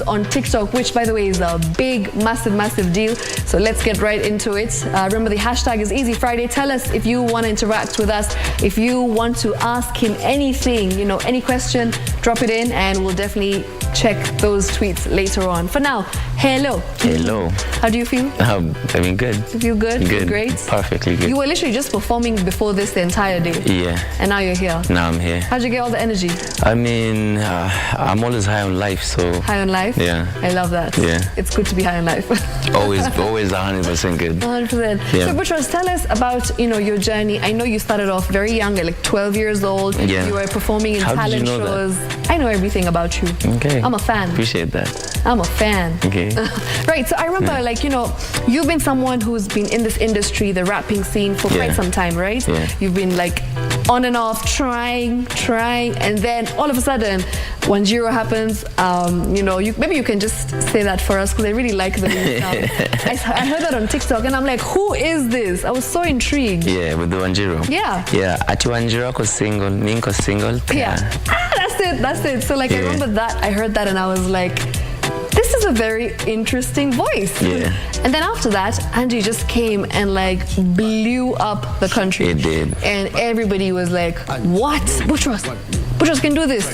on TikTok, which by the way is a big, massive deal. So let's get right into it. Remember, the hashtag is Easy Friday. Tell us if you want to interact with us, if you want to ask him anything, you know, any question, drop it in and we'll definitely check those tweets later on. For now, hello. Hello. How do you feel? I mean, good. You feel good? Good. Great? Perfectly good. You were literally just performing before this the entire day. Yeah. And now you're here. Now I'm here. How'd you get all the energy? I mean, I'm always high on life, so... High on life? Yeah. I love that. Yeah. It's good to be high on life. always 100% good. 100%. Yeah. So, Butros, tell us about, you know, your journey. I know you started off very young, at like 12 years old. Yeah. You were performing in How talent did you know shows. that? I know everything about you. Okay. I'm a fan. Appreciate that. I'm a fan. Okay. Right, so I remember, like, you know, you've been someone who's been in this industry, the rapping scene, for quite some time, right? Yeah. You've been like on and off, trying, and then all of a sudden, when Zero happens, you know, maybe you can just say that for us because I really like the new sound. I heard that on TikTok and I'm like, who is this? I was so intrigued. Yeah, with the 10. Yeah. Yeah, ati 10 ko single, ninko single. Yeah. That's it. So like, I remember that, I heard that and I was like, this is a very interesting voice. Yeah. And then after that, Angie just came and like blew up the country. It did. And everybody was like, what? Butros can do this.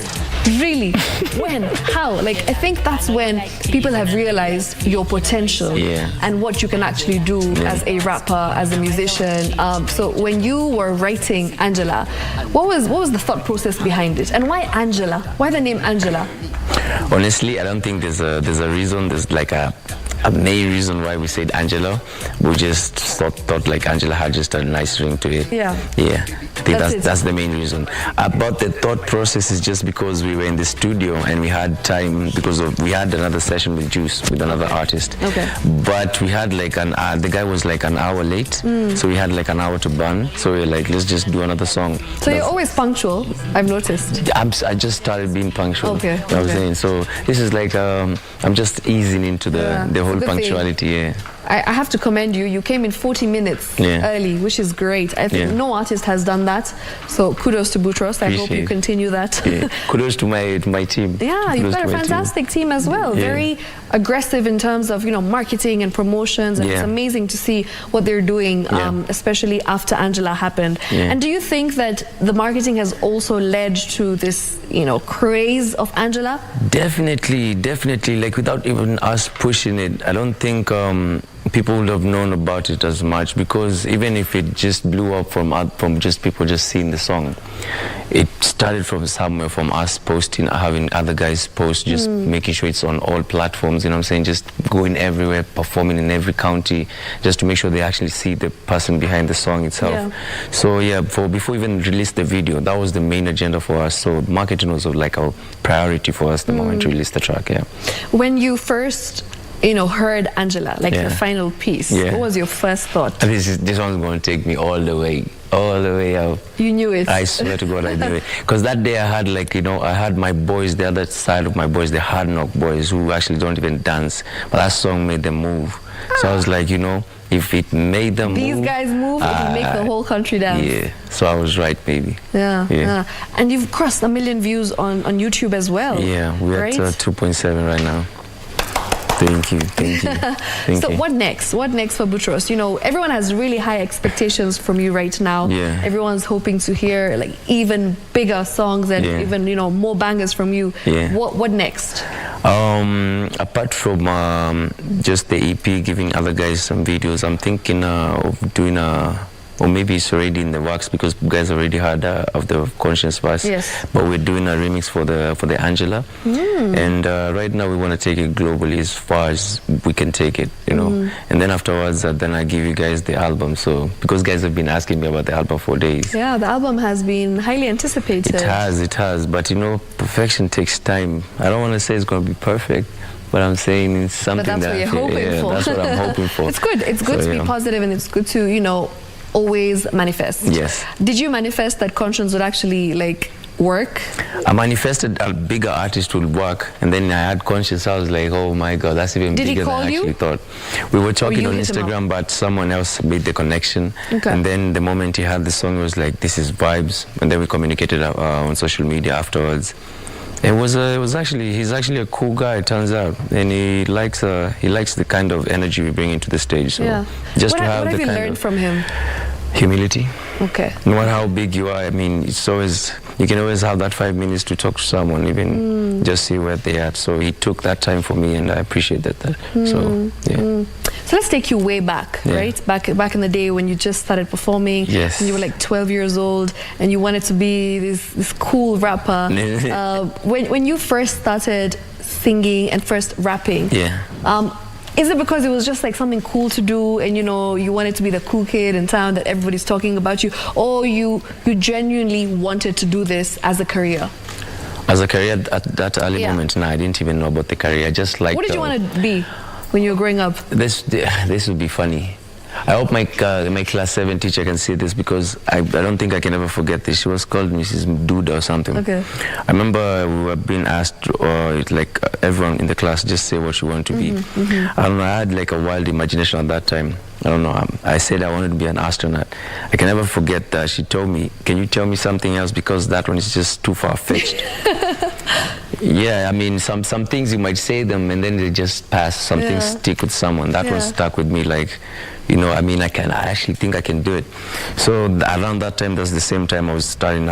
Really? When? How? Like, I think that's when people have realized your potential and what you can actually do as a rapper, as a musician. So when you were writing Angela, what was the thought process behind it? And why Angela? Why the name Angela? Honestly, I don't think there's a reason. There's like a main reason why we said Angela. We just thought like Angela had just a nice ring to it. Yeah. Yeah. I think that's the main reason. About the thought process is just because we were in the studio and we had time because we had another session with Juice, with another artist. Okay. But we had like the guy was like an hour late, so we had like an hour to burn. So we were like, let's just do another song. So you're always punctual, I've noticed. I just started being punctual. Okay. You know what I'm saying? So this is like I'm just easing into the whole punctuality. Yeah. I have to commend you. You came in 40 minutes early, which is great. I think no artist has done that. So kudos to Butros. I hope you continue that. Yeah. Kudos to my team. Yeah, you've got a fantastic team as well. Yeah. Very aggressive in terms of, you know, marketing and promotions. And it's amazing to see what they're doing, especially after Angela happened. Yeah. And do you think that the marketing has also led to this, you know, craze of Angela? Definitely. Like without even us pushing it, I don't think people would have known about it as much, because even if it just blew up from just people just seeing the song, it started from somewhere, from us posting, having other guys post, just making sure it's on all platforms, you know what I'm saying, just going everywhere, performing in every county, just to make sure they actually see the person behind the song itself. So yeah, before we even released the video, that was the main agenda for us. So marketing was like a priority for us the moment we released the track. When you first, you know, heard Angela, like the final piece, what was your first thought? This one's going to take me all the way out. You knew it. I swear to God I knew it. Because that day I had, like, you know, I had my boys, the other side of my boys, the hard knock boys, who actually don't even dance, but that song made them move. So I was like, you know, if it made them These guys move, it will make the whole country dance. Yeah, so I was right, baby. Yeah. And you've crossed 1 million views on YouTube as well. Yeah, we're at 2.7 right now. Thank you. So what next? What next for Butros? You know, everyone has really high expectations from you right now. Yeah. Everyone's hoping to hear like even bigger songs and even, you know, more bangers from you. Yeah. What next? Apart from just the EP, giving other guys some videos, I'm thinking of doing or maybe it's already in the works, because you guys already heard of the Conscience verse. Yes. But we're doing a remix for the Angela, and right now we want to take it globally as far as we can take it, you know. And then afterwards, then I give you guys the album. So because guys have been asking me about the album for days. Yeah, the album has been highly anticipated. It has. But you know, perfection takes time. I don't want to say it's going to be perfect, but I'm saying it's something that's that what you're hoping for. That's what I'm hoping for. It's good. It's good to be positive, and it's good to, you know, always manifest. Yes. Did you manifest that Conscience would actually like work? I manifested a bigger artist would work, and then I had Conscience. I was like, oh my God, that's even bigger than I actually thought. We were talking on Instagram, but someone else made the connection. And then the moment he had the song, it was like, this is vibes. And then we communicated on social media afterwards. It was actually, he's actually a cool guy, it turns out, and he likes the kind of energy we bring into the stage. So Yeah. just What to have have the you kind learned of from him? humility. Okay. No matter how big you are, I mean, it's always, you can always have that 5 minutes to talk to someone, even just see where they're at. So he took that time for me, and I appreciated that. So yeah. So let's take you way back, right? Back in the day when you just started performing. Yes. And you were like 12 years old, and you wanted to be this cool rapper. When you first started singing and first rapping, is it because it was just like something cool to do, and you wanted to be the cool kid in town that everybody's talking about you, or you genuinely wanted to do this as a career? As a career at that early moment, no, I didn't even know about the career. I just like. What did you want to be when you were growing up? This would be funny. I hope my class 7 teacher can see this, because I don't think I can ever forget this. She was called Mrs. Duda or something. Okay. I remember we were being asked, like everyone in the class, just say what you want to be. I don't know, I had like a wild imagination at that time. I don't know, I said I wanted to be an astronaut. I can never forget that she told me, can you tell me something else, because that one is just too far-fetched. Yeah, I mean, some things you might say them and then they just pass. Some things stick with someone. That one stuck with me, like, I mean, I actually think I can do it. So around that time, that's the same time I was starting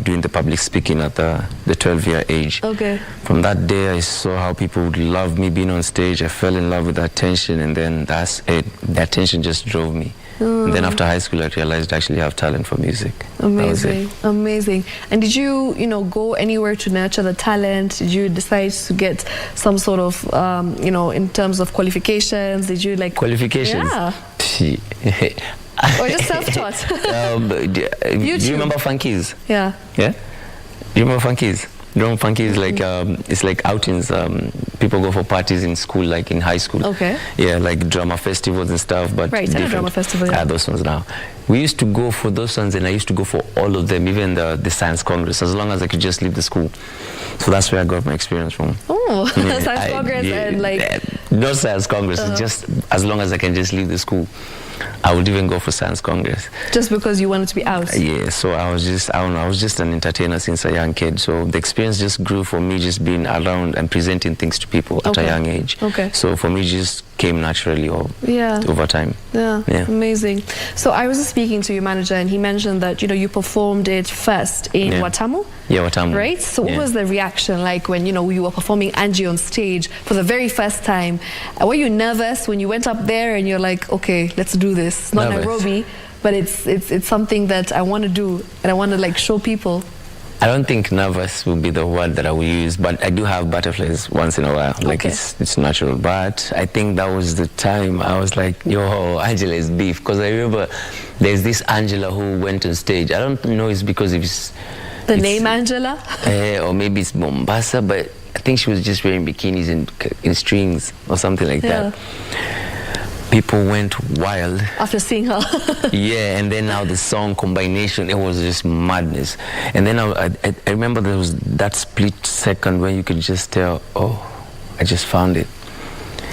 doing the public speaking at the 12-year age. Okay. From that day, I saw how people would love me being on stage. I fell in love with the attention, and then that's it. The attention just drove me. And then after high school, I realized I actually have talent for music. Amazing, amazing. And did you, go anywhere to nurture the talent? Did you decide to get some sort of, in terms of qualifications? Did you like qualifications? Yeah. Or just self-taught? Do you remember Funkies? Yeah. Yeah. Do you remember Funkies? Drum funky is like it's like outings. People go for parties in school, like in high school. Okay. Yeah, like drama festivals and stuff. But right, it's a drama festival. Yeah. Those ones now. We used to go for those ones, and I used to go for all of them, even the science congress, as long as I could just leave the school. So that's where I got my experience from. Oh, science congress and like. No science congress. Just as long as I can just leave the school. I would even go for science congress. Just because you wanted to be out? Yeah, so I was just an entertainer since a young kid. So the experience just grew for me, just being around and presenting things to people at a young age. Okay. So for me, it just came naturally over time. Yeah, amazing. So I was just speaking to your manager, and he mentioned that, you performed it first in Watamu? Yeah, Watamu. Right? So what was the reaction like when, you were performing Angie on stage for the very first time? Were you nervous when you went up there and you're like, okay, let's do this? It's not Nairobi, but it's something that I want to do, and I want to like show people. I don't think nervous would be the word that I would use, but I do have butterflies once in a while. Like it's natural. But I think that was the time I was like, yo, Angela is beef. Because I remember there's this Angela who went on stage. I don't know, it's because it's the name Angela? Or maybe it's Mombasa, but I think she was just wearing bikinis in strings or something like that. People went wild after seeing her. Yeah, and then now the song combination, it was just madness. And then I remember there was that split second when you could just tell, oh, I just found it.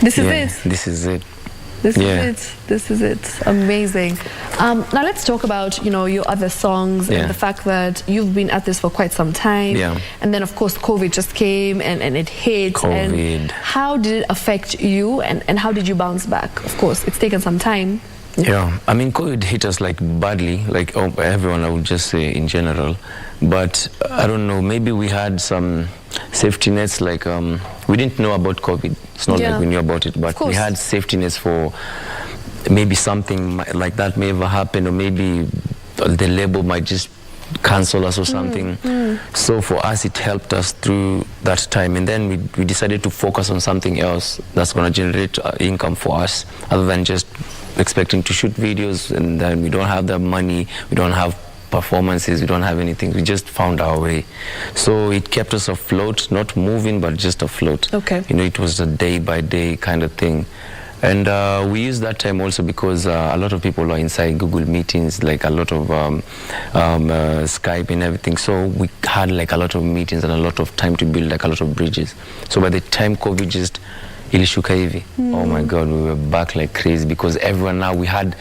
This is it. This is it. This is it. This is it. Amazing. Now let's talk about, your other songs and the fact that you've been at this for quite some time. Yeah. And then, of course, COVID just came and it hit. COVID. And how did it affect you, and how did you bounce back? Of course, it's taken some time. Yeah, I mean, COVID hit us like badly, like everyone, I would just say in general. But I don't know, maybe we had some safety nets, like we didn't know about COVID. It's not like we knew about it, but we had safety nets for maybe something like that may ever happen, or maybe the label might just cancel us or something. So for us, it helped us through that time. And then we decided to focus on something else that's going to generate income for us, other than just expecting to shoot videos, and then we don't have the money, we don't have performances, we don't have anything. We just found our way. So it kept us afloat, not moving, but just afloat. Okay. It was a day-by-day kind of thing. And we used that time also because a lot of people are inside Google meetings, like a lot of Skype and everything. So we had like a lot of meetings and a lot of time to build like a lot of bridges. So by the time COVID just ilishuka hivi. Oh my God, we were back like crazy because everyone now we had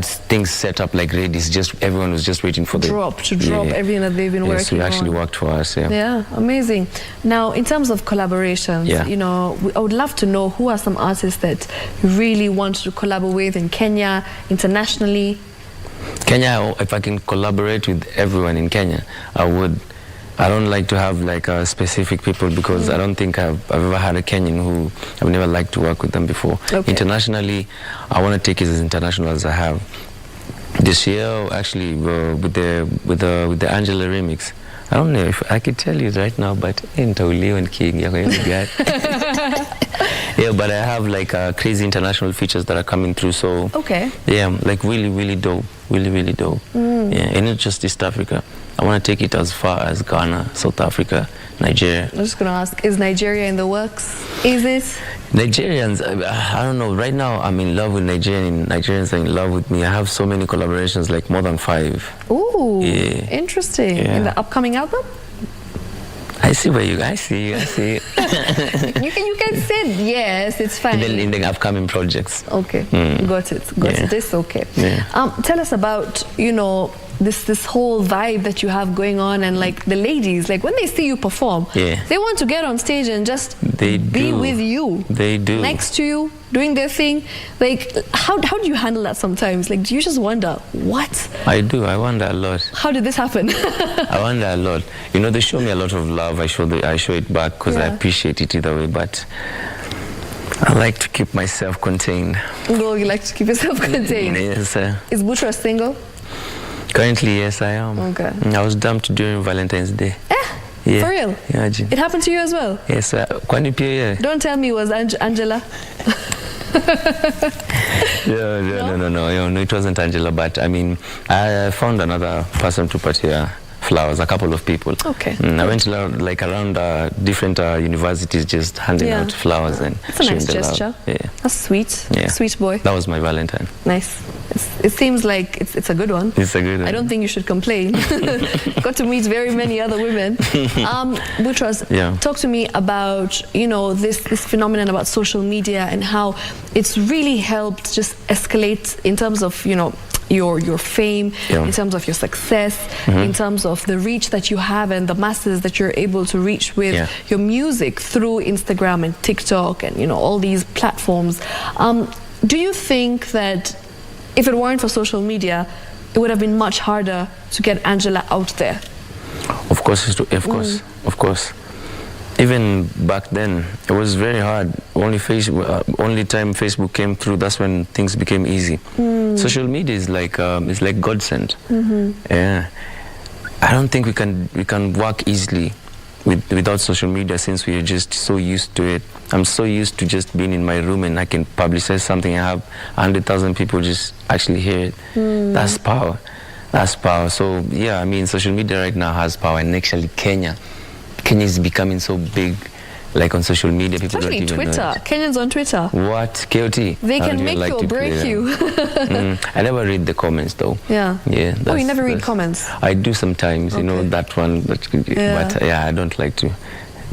things set up like ready. It's just everyone was just waiting for drop everything that they've been working on. So it actually on. worked for us. Yeah. Yeah, amazing. Now, in terms of collaborations, you know, I would love to know who are some artists that you really want to collaborate with in Kenya, internationally. Kenya, if I can collaborate with everyone in Kenya, I would. I don't like to have like specific people because I don't think I've ever had a Kenyan who I've never liked to work with them before. Okay. Internationally, I want to take it as international as I have. This year, actually, with the Angela remix. I don't know if I could tell you right now, but yeah, but I have like crazy international features that are coming through. So yeah, like really dope, really dope. Yeah, and not just East Africa. I want to take it as far as Ghana, South Africa, Nigeria. I was just going to ask, is Nigeria in the works? Is it? Nigerians, I don't know. Right now, I'm in love with Nigerians are in love with me. I have so many collaborations, like more than 5. Ooh, interesting. Yeah. In the upcoming album? I see where you guys see. You can say yes, it's fine. Even in the upcoming projects. Okay, got it. It's okay. Yeah. Tell us about, you know, this whole vibe that you have going on, and like the ladies, like when they see you perform, they want to get on stage and just be with you. They do. Next to you, doing their thing. Like, how do you handle that sometimes? Like, do you just wonder, what? I do. I wonder a lot. How did this happen? I wonder a lot. You know, they show me a lot of love. I show it back because I appreciate it either way, but I like to keep myself contained. Oh, you like to keep yourself contained? Yes, sir. Is Butra single? Currently, yes, I am. Okay. I was dumped during Valentine's Day. Yeah. For real? Yeah, it happened to you as well? Yes, sir. Don't tell me it was Angela. No, it wasn't Angela, but I mean, I found another person to put here flowers, a couple of people. Okay. I went around different universities just handing out flowers and that's a nice gesture. Love. Yeah. That's sweet. Yeah. Sweet boy. That was my Valentine. Nice. It seems like it's a good one. It's a good one. I don't think you should complain. Got to meet very many other women. Butros, talk to me about, you know, this phenomenon about social media and how it's really helped just escalate in terms of, you know, your fame, in terms of your success, in terms of the reach that you have and the masses that you're able to reach with your music through Instagram and TikTok and, you know, all these platforms. Do you think that if it weren't for social media, it would have been much harder to get Angela out there? Of course. Even back then, it was very hard. Only time Facebook came through, that's when things became easy. Social media is like it's like godsend. Yeah, I don't think we can work easily without social media, since we are just so used to it. I'm so used to just being in my room and I can publicize something. I have 100,000 people just actually hear it. That's power. That's power. So yeah, I mean, social media right now has power, and actually Kenya is becoming so big, like on social media. People especially don't even Twitter. know it. Kenyans on Twitter. What? KOT? They can make you or break you. I never read the comments though. Yeah. Oh, you never read comments? I do sometimes, you know, that one. But I don't like to.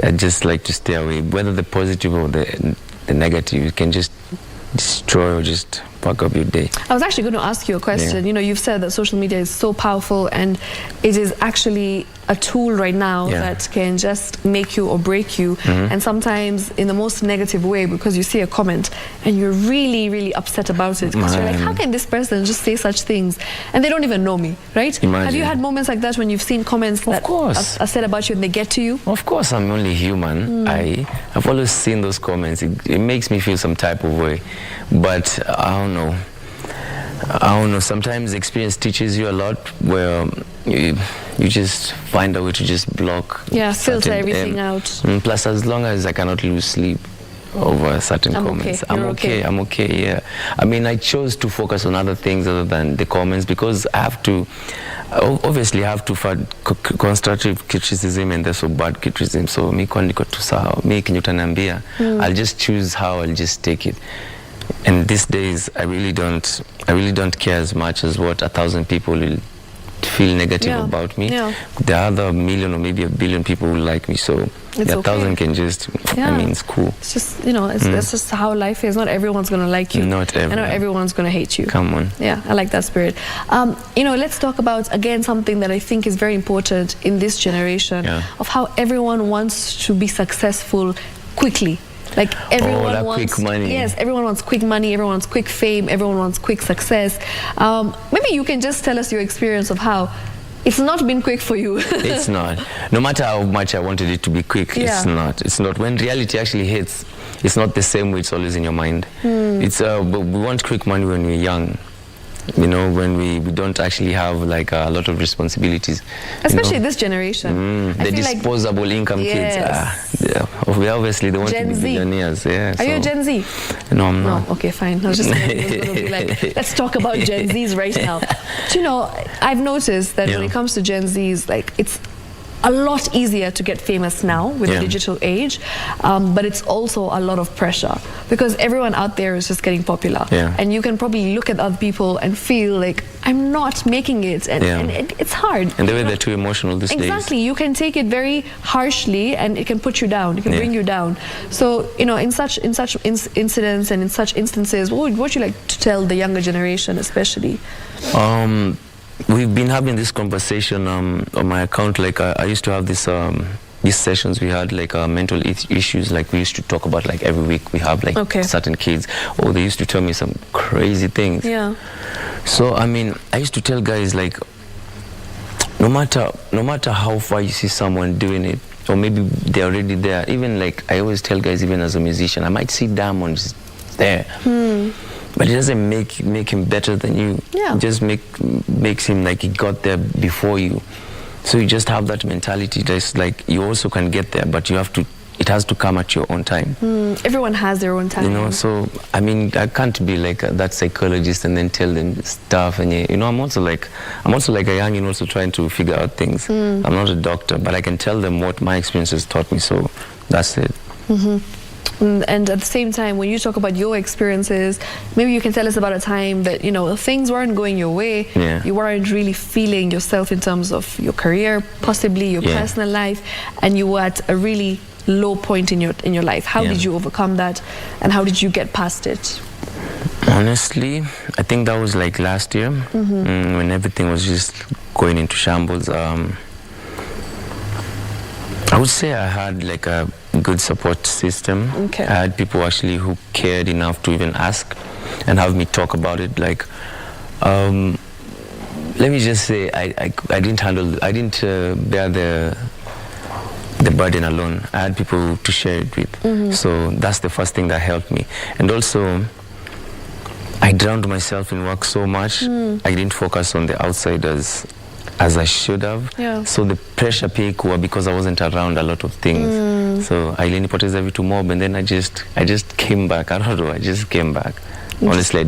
I just like to stay away. Whether the positive or the negative, you can just destroy or just fuck up your day. I was actually going to ask you a question. You know, you've said that social media is so powerful, and it is actually a tool right now that can just make you or break you, and sometimes in the most negative way, because you see a comment and you're really upset about it, because you're like, how can this person just say such things and they don't even know me, right? Have you had moments like that when you've seen comments that are said about you and they get to you? Of course, I'm only human. I've always seen those comments. It makes me feel some type of way, but I don't know. Sometimes experience teaches you a lot, where you just find a way to just block. Yeah, filter everything out. Plus, as long as I cannot lose sleep over certain comments, I'm okay. Yeah. I mean, I chose to focus on other things other than the comments, because I have to. Obviously, I have to find constructive criticism and also bad criticism. So me kondiko tu sawa, me kinyutanambia, I'll just choose how I'll just take it. And these days, I really don't care as much as what 1,000 people will feel negative about me. There are other million or maybe a billion people who like me, so it's a thousand can just, I mean, it's cool. It's just, you know, it's just how life is. Not everyone's going to like you. Not everyone. And not everyone's going to hate you. Come on. Yeah, I like that spirit. You know, let's talk about, again, something that I think is very important in this generation, of how everyone wants to be successful quickly. Like everyone wants quick money. Yes, everyone wants quick money, everyone wants quick fame, everyone wants quick success. Maybe you can just tell us your experience of how it's not been quick for you. It's not. No matter how much I wanted it to be quick, it's not. It's not. When reality actually hits, it's not the same way it's always in your mind. It's but we want quick money when we're young. You know, when we don't actually have like a lot of responsibilities. Especially this generation. The disposable income kids. We obviously they want to be billionaires. Yeah, Are you a Gen Z? No, I'm not. No, okay, fine. I was just going to be like, let's talk about Gen Zs right now. Do you know, I've noticed that when it comes to Gen Zs, like it's a lot easier to get famous now with the digital age, but it's also a lot of pressure because everyone out there is just getting popular, and you can probably look at other people and feel like I'm not making it, and it's hard. And the way they're too emotional these days. Exactly, you can take it very harshly, and it can put you down. It can bring you down. So you know, in such incidents and in such instances, what would you like to tell the younger generation, especially? We've been having this conversation on my account. Like I used to have this these sessions we had, like mental issues. Like we used to talk about, like every week we have like certain kids. Oh, they used to tell me some crazy things. Yeah. So I mean, I used to tell guys like, no matter how far you see someone doing it, or maybe they're already there. Even like I always tell guys, even as a musician, I might see diamonds there. But it doesn't make him better than you. It just makes him like he got there before you. So you just have that mentality that's like you also can get there, but you have to. It has to come at your own time. Everyone has their own time. You know, so I mean, I can't be like that psychologist and then tell them stuff. And you know, I'm also like a youngin, also trying to figure out things. I'm not a doctor, but I can tell them what my experiences taught me. So that's it. And at the same time, when you talk about your experiences, maybe you can tell us about a time that, you know, things weren't going your way. You weren't really feeling yourself in terms of your career, possibly your personal life, and you were at a really low point in your life. How did you overcome that, and how did you get past it? Honestly, I think that was like last year, when everything was just going into shambles. I would say I had like a good support system. I had people actually who cared enough to even ask and have me talk about it. Like, let me just say, I didn't bear the burden alone. I had people to share it with. So that's the first thing that helped me. And also, I drowned myself in work so much. I didn't focus on the outsiders as I should have. So the pressure pia ikuwa because I wasn't around a lot of things. So I ilinipoteza vitu mob, and then I just came back. I don't know, I just came back. Honestly, I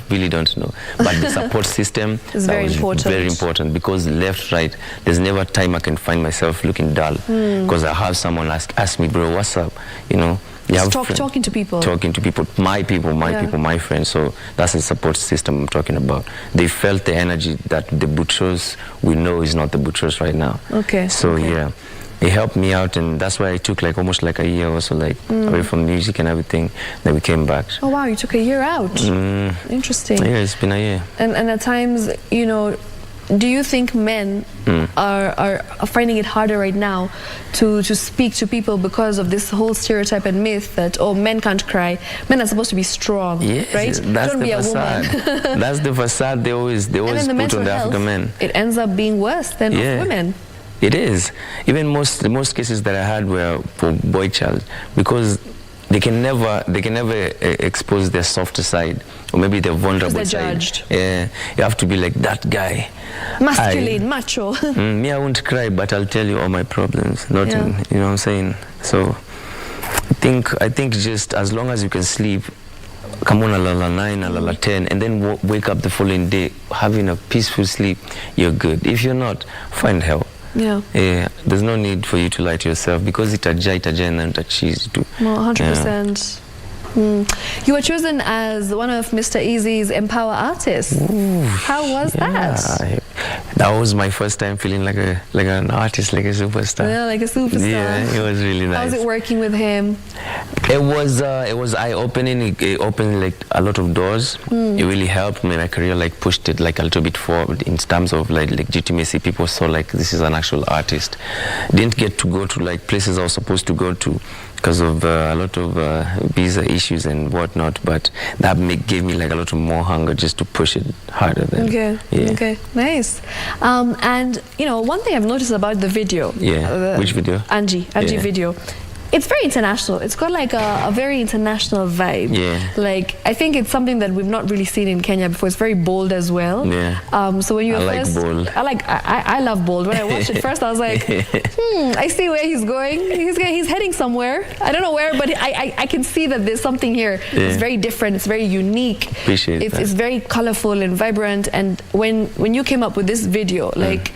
really don't know. But the support system is very important because left, right, there's never time I can find myself looking dull because I have someone ask me, bro, what's up? You know. Talking to people, my friends. So that's the support system I'm talking about. They felt the energy that the butchers we know is not the butchers right now. So yeah, it helped me out, and that's why I took like almost like a year or so, like away from music and everything. Then we came back. Oh wow, you took a year out. Interesting. Yeah, it's been a year. And at times, you know, do you think men are finding it harder right now to speak to people because of this whole stereotype and myth that, oh, men can't cry, men are supposed to be strong, right? That's Don't the be facade. A woman. That's the facade they always put on the African men. It ends up being worse than of women. It is. Even the most cases that I had were for boy child, because they can never expose their softer side, or maybe their vulnerable side. Judged. Yeah, you have to be like that guy, masculine, macho. Me, I won't cry, but I'll tell you all my problems. Not, you know what I'm saying. So, I think just as long as you can sleep, come on, alala 9, alala 10, and then wake up the following day having a peaceful sleep, you're good. If you're not, find help. There's no need for you to lie to yourself, because itaja and then cheese too. 100%. You were chosen as one of Mr. Easy's Empower artists. Ooh, how was that? That was my first time feeling like an artist, like a superstar. Yeah, like a superstar. Yeah, it was really nice. How was it working with him? It was eye-opening. It opened like a lot of doors. It really helped me. My career like pushed it like a little bit forward in terms of like legitimacy. People saw like this is an actual artist. Didn't get to go to like places I was supposed to go to because of a lot of visa issues and whatnot, but that gave me like a lot of more hunger just to push it harder than. Okay, nice. And you know, one thing I've noticed about the video. Which video? Angie video. It's very international. It's got like a very international vibe. Like, I think it's something that we've not really seen in Kenya before. It's very bold as well. So when you were first, bold. I love bold. When I watched it first, I was like, I see where he's going. He's heading somewhere. I don't know where, but I can see that there's something here. It's very different. It's very unique. Appreciate that. It's very colorful and vibrant. And when you came up with this video, like,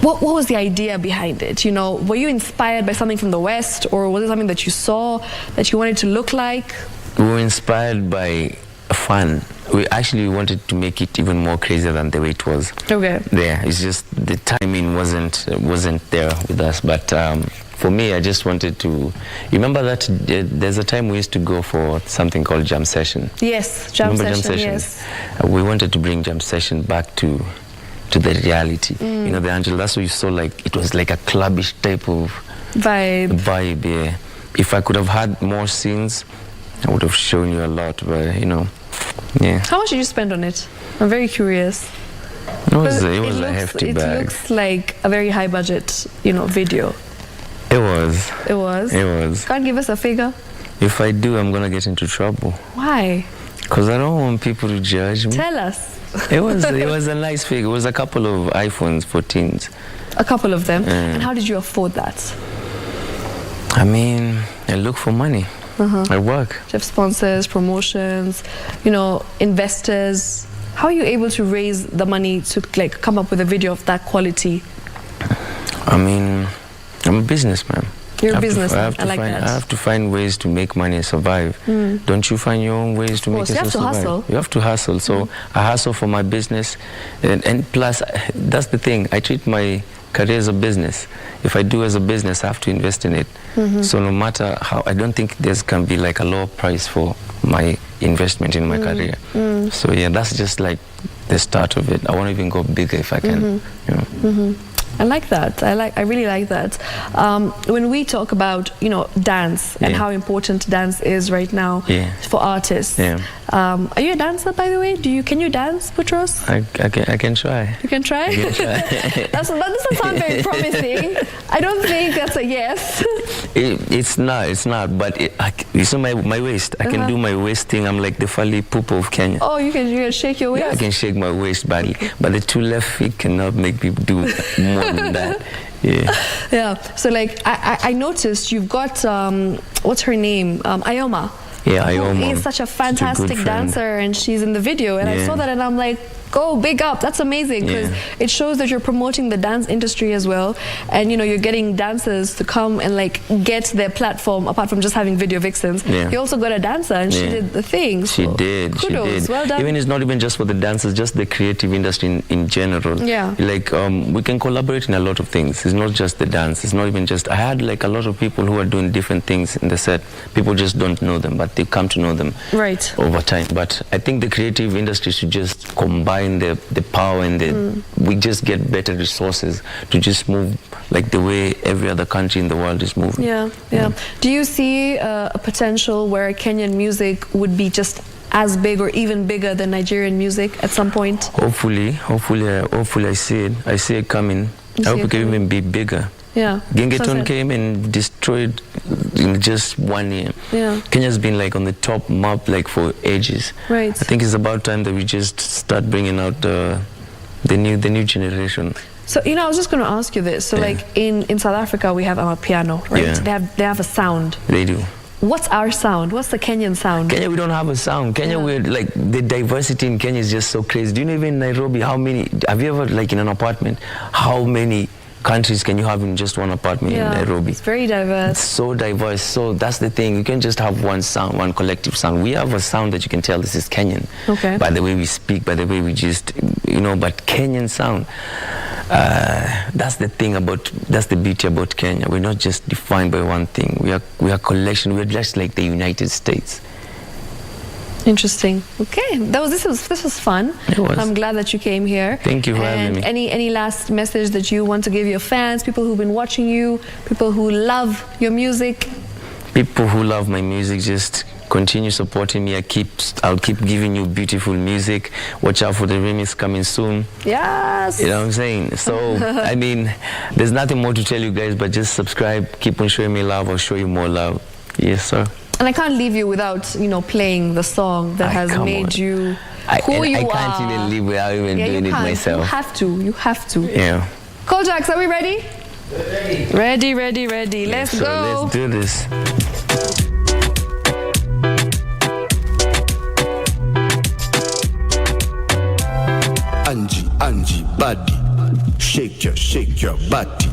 what was the idea behind it? You know, were you inspired by something from the West, or was it something that you saw that you wanted to look like? We were inspired by fun. We actually wanted to make it even more crazier than the way it was. It's just the timing wasn't there with us. But for me, I just wanted to remember that there's a time we used to go for something called jam session. Yes, jam session. Yes. We wanted to bring jam session back to the reality. You know, the Angel, that's what you saw, like it was like a clubbish type of vibe. Yeah. If I could have had more scenes, I would have shown you a lot, but you know, How much did you spend on it? I'm very curious. It was a hefty bag. It looks like a very high budget, you know, video. It was. It was? Can't give us a figure? If I do, I'm gonna get into trouble. Why? Because I don't want people to judge me. Tell us. It was a nice figure. It was a couple of iPhones 14s. A couple of them? And how did you afford that? I mean, I look for money. I work. Do you have sponsors, promotions, you know, investors? How are you able to raise the money to like come up with a video of that quality? I mean, I'm a businessman. You're a businessman. I like that. I have to find ways to make money and survive. Don't you find your own ways to make yourself survive? Hustle. You have to hustle. So I hustle for my business, and plus, that's the thing. I treat my career as a business. If I do as a business, I have to invest in it. So no matter how, I don't think there can be like a lower price for my investment in my career. So yeah, that's just like the start of it. I want to even go bigger if I can. You know. I like that. I really like that. When we talk about, you know, dance and how important dance is right now for artists. Are you a dancer, by the way? Can you dance, Boutros? I can try. You can try? I can try. That doesn't sound very promising. I don't think that's a yes. It's not. But you see my waist. I can do my waist thing. I'm like the Fally Pupa of Kenya. Oh, you can shake your waist? Yeah, I can shake my waist badly. But the two left feet cannot make me do more than that. Yeah. So like I noticed you've got what's her name? Ioma. Yeah, Ioma. Is such a fantastic dancer, and she's in the video. And I saw that, and I'm like, go big up. That's amazing, because it shows that you're promoting the dance industry as well, and you know, you're getting dancers to come and like get their platform apart from just having video vixens. You also got a dancer, and she did the thing. So she did. Kudos. Well done. Even it's not even just for the dancers, just the creative industry in general. Like we can collaborate in a lot of things. It's not just the dance. It's not even just. I had like a lot of people who are doing different things in the set. People just don't know them, but they come to know them over time. But I think the creative industry should just combine the power and we just get better resources to just move like the way every other country in the world is moving. Do you see a potential where Kenyan music would be just as big or even bigger than Nigerian music at some point? Hopefully I see it. I see it coming. I hope it can even be bigger. Gengeton came and destroyed in just 1 year. Kenya's been like on the top map like for ages. I think it's about time that we just start bringing out the new generation. So you know, I was just going to ask you this. So like in South Africa we have Amapiano, right? They have a sound. They do. What's our sound? What's the Kenyan sound? Kenya, we don't have a sound. Kenya, we're like, the diversity in Kenya is just so crazy. Do you know even in Nairobi, how many, have you ever, like in an apartment, how many countries can you have in just one apartment in Nairobi? It's very diverse. It's so diverse. So that's the thing. You can just have one sound, one collective sound. We have a sound that you can tell this is Kenyan. Okay. By the way we speak, by the way we just, but Kenyan sound. That's the thing that's the beauty about Kenya. We're not just defined by one thing. We are collection. We're just like the United States. Interesting. Okay, this was fun. It was. I'm glad that you came here. Thank you for having me. Any last message that you want to give your fans, people who've been watching you, people who love your music? People who love my music, just continue supporting me. I'll keep giving you beautiful music. Watch out for the remix coming soon. Yes. You know what I'm saying? So, I mean, there's nothing more to tell you guys, but just subscribe. Keep on showing me love. I'll show you more love. Yes, sir. And I can't leave you without, playing the song that has made you who you are. I can't even live without even doing it myself. You have to. Yeah. Kojax, are we ready? Ready. Let's go. Let's do this. Angie, body, shake your body.